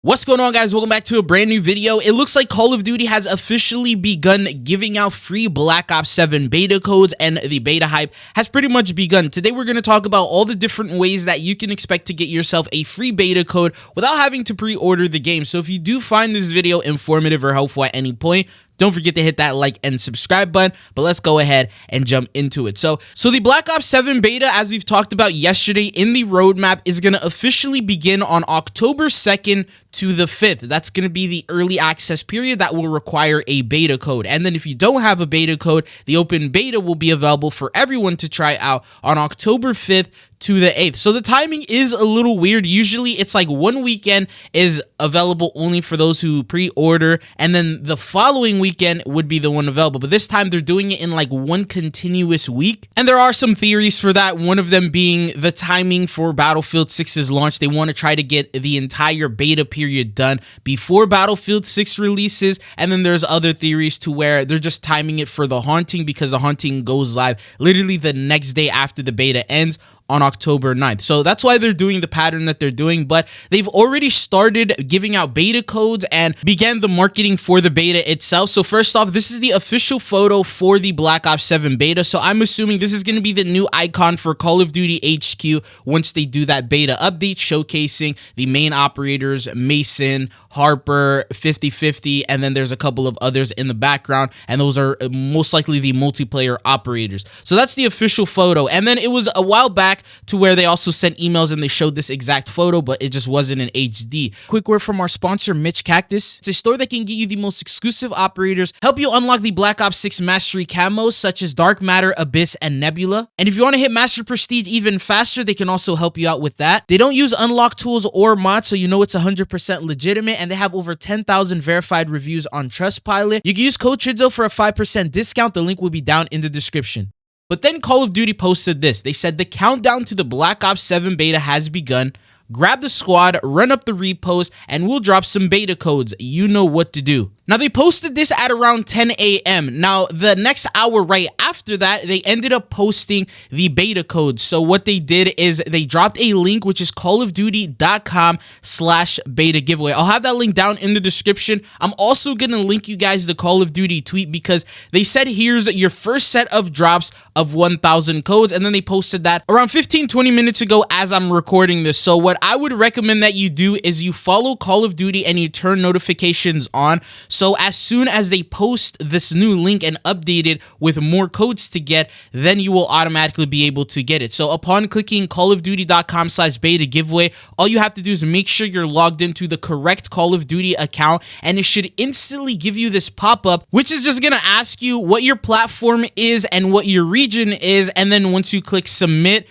What's going on, guys? Welcome back to a brand new video. It looks like Call of Duty has officially begun giving out free Black Ops 7 beta codes, and the beta hype has pretty much begun. Today we're going to talk about all the different ways that you can expect to get yourself a free beta code without having to pre-order the game. So if you do find this video informative or helpful at any point, don't forget to hit that like and subscribe button, but let's go ahead and jump into it. So the Black Ops 7 beta, as we've talked about yesterday in the roadmap, is going to officially begin on October 2nd to the 5th. That's going to be the early access period that will require a beta code. And then if you don't have a beta code, the open beta will be available for everyone to try out on October 5th to the 8th. So the timing is a little weird. Usually it's like one weekend is available only for those who pre-order, and then the following weekend would be the one available. But this time they're doing it in like one continuous week. And there are some theories for that, one of them being the timing for Battlefield 6's launch. They want to try to get the entire beta period done before Battlefield 6 releases. And then there's other theories to where they're just timing it for the Haunting, because the Haunting goes live literally the next day after the beta ends, on October 9th. So that's why they're doing the pattern that they're doing, but they've already started giving out beta codes and began the marketing for the beta itself. So first off, this is the official photo for the Black Ops 7 beta. So I'm assuming this is going to be the new icon for Call of Duty HQ once they do that beta update, showcasing the main operators, Mason, Harper, 50-50, and then there's a couple of others in the background, and those are most likely the multiplayer operators. So that's the official photo. And then it was a while back to where they also sent emails and they showed this exact photo, but it just wasn't in HD. Quick word from our sponsor, Mitch Cactus. It's a store that can get you the most exclusive operators, help you unlock the Black Ops 6 Mastery camos such as Dark Matter, Abyss, and Nebula. And if you want to hit Master Prestige even faster, they can also help you out with that. They don't use unlock tools or mods, so you know it's 100% legitimate, and they have over 10,000 verified reviews on Trustpilot. You can use code TRIDZO for a 5% discount. The link will be down in the description. But then Call of Duty posted this. They said the countdown to the Black Ops 7 beta has begun. Grab the squad, run up the repos, and we'll drop some beta codes. You know what to do. Now, they posted this at around 10 a.m. Now, the next hour right after that, they ended up posting the beta codes. So what they did is they dropped a link, which is callofduty.com/beta giveaway. I'll have that link down in the description. I'm also going to link you guys the Call of Duty tweet, because they said here's your first set of drops of 1,000 codes. And then they posted that around 15-20 minutes ago as I'm recording this. So what I would recommend that you do is you follow Call of Duty and you turn notifications on. So as soon as they post this new link and update it with more codes to get, then you will automatically be able to get it. So upon clicking callofduty.com/beta giveaway, all you have to do is make sure you're logged into the correct Call of Duty account, and it should instantly give you this pop-up, which is just going to ask you what your platform is and what your region is. And then once you click submit,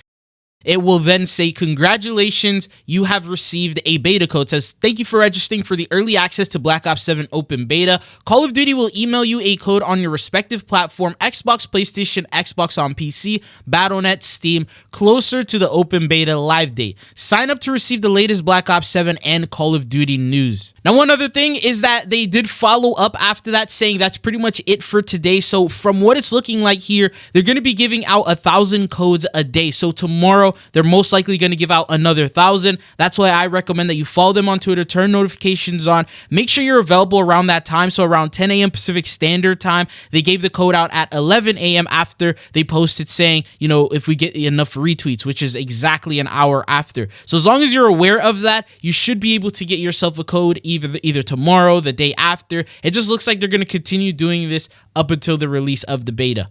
it will then say, congratulations, you have received a beta code. It says, thank you for registering for the early access to Black Ops 7 open beta. Call of Duty will email you a code on your respective platform, Xbox, PlayStation, Xbox on PC, Battle.net, Steam, closer to the open beta live date. Sign up to receive the latest Black Ops 7 and Call of Duty news. Now, one other thing is that they did follow up after that, saying that's pretty much it for today. So from what it's looking like here, they're going to be giving out 1,000 codes a day. So tomorrow, they're most likely going to give out another 1,000. That's why I recommend that you follow them on Twitter, turn notifications on, make sure you're available around that time. So around 10 a.m. Pacific Standard Time, they gave the code out at 11 a.m. after they posted saying, you know, if we get enough retweets, which is exactly an hour after. So as long as you're aware of that, you should be able to get yourself a code either tomorrow, the day after. It just looks like they're going to continue doing this up until the release of the beta.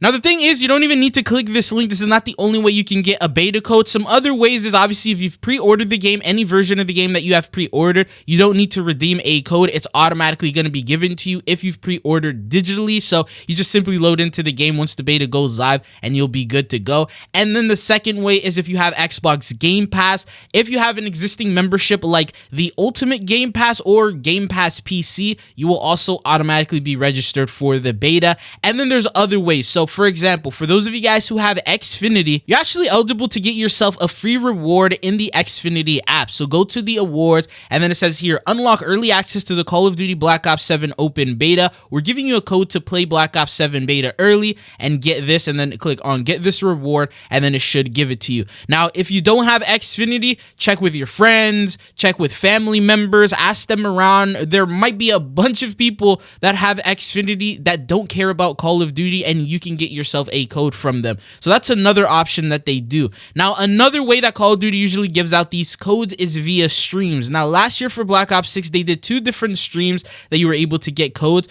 Now, the thing is, you don't even need to click this link. This is not the only way you can get a beta code. Some other ways is obviously if you've pre-ordered the game, any version of the game that you have pre-ordered, you don't need to redeem a code. It's automatically going to be given to you if you've pre-ordered digitally. So you just simply load into the game once the beta goes live and you'll be good to go. And then the second way is if you have Xbox Game Pass. If you have an existing membership like the Ultimate Game Pass or Game Pass PC, you will also automatically be registered for the beta. And then there's other ways. So So for example, for those of you guys who have Xfinity, you're actually eligible to get yourself a free reward in the Xfinity app. So go to the awards, and then it says here, unlock early access to the Call of Duty Black Ops 7 open beta. We're giving you a code to play Black Ops 7 beta early and get this, and then click on get this reward, and then it should give it to you. Now, if you don't have Xfinity, check with your friends, check with family members, ask them around. There might be a bunch of people that have Xfinity that don't care about Call of Duty, and you can get yourself a code from them. So that's another option that they do. Now, another way that Call of Duty usually gives out these codes is via streams. Now, last year for Black Ops 6, they did 2 different streams that you were able to get codes.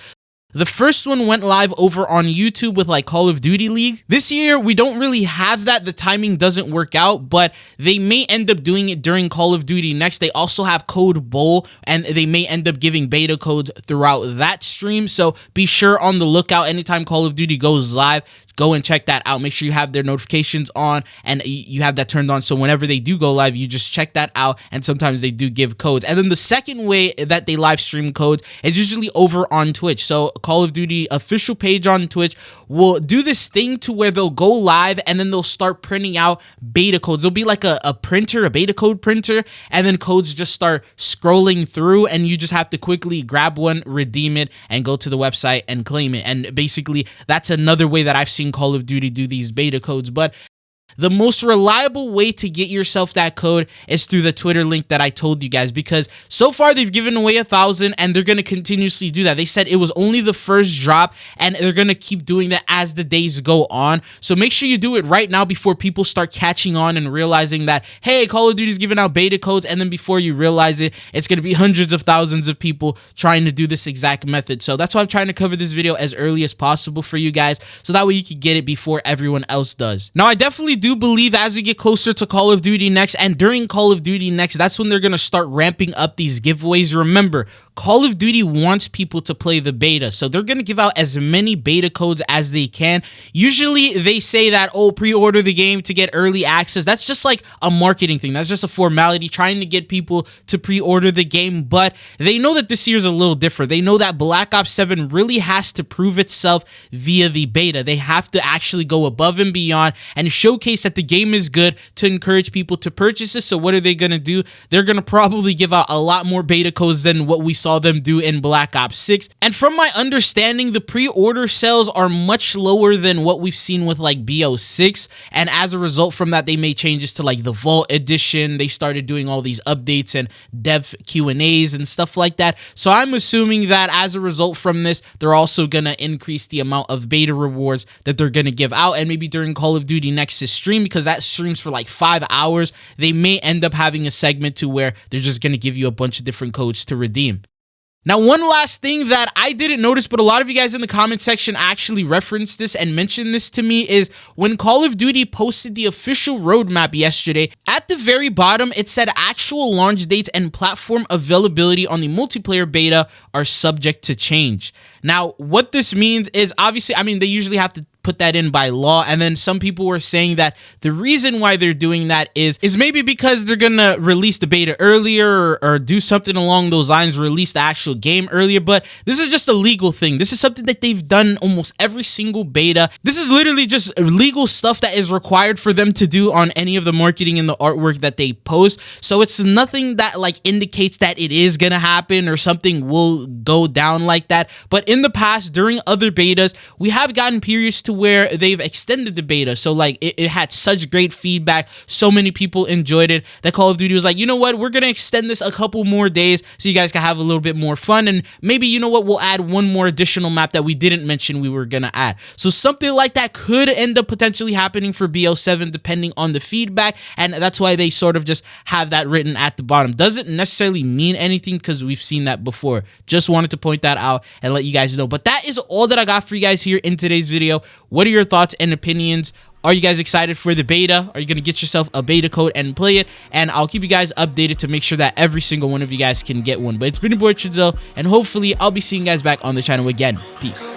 The first one went live over on YouTube with like Call of Duty League. This year, we don't really have that. The timing doesn't work out, but they may end up doing it during Call of Duty next. They also have Code Bowl, and they may end up giving beta codes throughout that stream. So be sure on the lookout anytime Call of Duty goes live. Go and check that out. Make sure you have their notifications on and you have that turned on, so whenever they do go live, you just check that out, and sometimes they do give codes. And then the second way that they live stream codes is usually over on Twitch. So Call of Duty official page on Twitch will do this thing to where they'll go live and then they'll start printing out beta codes. There'll be like a printer, a beta code printer, and then codes just start scrolling through, and you just have to quickly grab one, redeem it, and go to the website and claim it. And basically, that's another way that I've seen Call of Duty do these beta codes. But the most reliable way to get yourself that code is through the Twitter link that I told you guys, because so far they've given away 1,000 and they're going to continuously do that. They said it was only the first drop and they're going to keep doing that as the days go on. So make sure you do it right now before people start catching on and realizing that, hey, Call of Duty is giving out beta codes, and then before you realize it, it's going to be hundreds of thousands of people trying to do this exact method. So that's why I'm trying to cover this video as early as possible for you guys, so that way you can get it before everyone else does. Now, I definitely do believe as we get closer to Call of Duty next, and during Call of Duty next, that's when they're going to start ramping up these giveaways. Remember, Call of Duty wants people to play the beta, so they're going to give out as many beta codes as they can. Usually they say that, oh, pre-order the game to get early access. That's just like a marketing thing. That's just a formality, trying to get people to pre-order the game. But they know that this year's a little different. They know that Black Ops 7 really has to prove itself via the beta. They have to actually go above and beyond and showcase that the game is good to encourage people to purchase it. So what are they going to do? They're going to probably give out a lot more beta codes than what we saw them do in Black Ops 6. And from my understanding, the pre-order sales are much lower than what we've seen with like BO6, and as a result from that, they made changes to like the Vault Edition. They started doing all these updates and dev Q&As and stuff like that. So I'm assuming that as a result from this, they're also going to increase the amount of beta rewards that they're going to give out. And maybe during Call of Duty Next's stream, because that streams for like 5 hours, they may end up having a segment to where they're just going to give you a bunch of different codes to redeem. Now, one last thing that I didn't notice, but a lot of you guys in the comment section actually referenced this and mentioned this to me, is when Call of Duty posted the official roadmap yesterday, at the very bottom, it said actual launch dates and platform availability on the multiplayer beta are subject to change. Now, what this means is, obviously, I mean, they usually have to put that in by law, and then some people were saying that the reason why they're doing that is maybe because they're gonna release the beta earlier, or do something along those lines, release the actual game earlier. But this is just a legal thing. This is something that they've done almost every single beta. This is literally just legal stuff that is required for them to do on any of the marketing and the artwork that they post. So it's nothing that like indicates that it is gonna happen or something will go down like that. But in the past, during other betas, we have gotten periods to where they've extended the beta. So like it had such great feedback, so many people enjoyed it, that Call of Duty was like, you know what, we're gonna extend this a couple more days so you guys can have a little bit more fun, and maybe, you know what, we'll add one more additional map that we didn't mention we were gonna add. So something like that could end up potentially happening for BO7 depending on the feedback, and that's why they sort of just have that written at the bottom. Doesn't necessarily mean anything because we've seen that before. Just wanted to point that out and let you guys know. But that is all that I got for you guys here in today's video. What are your thoughts and opinions? Are you guys excited for the beta? Are you going to get yourself a beta code and play it? And I'll keep you guys updated to make sure that every single one of you guys can get one. But it's been your boy Chidzo, and hopefully I'll be seeing you guys back on the channel again. Peace.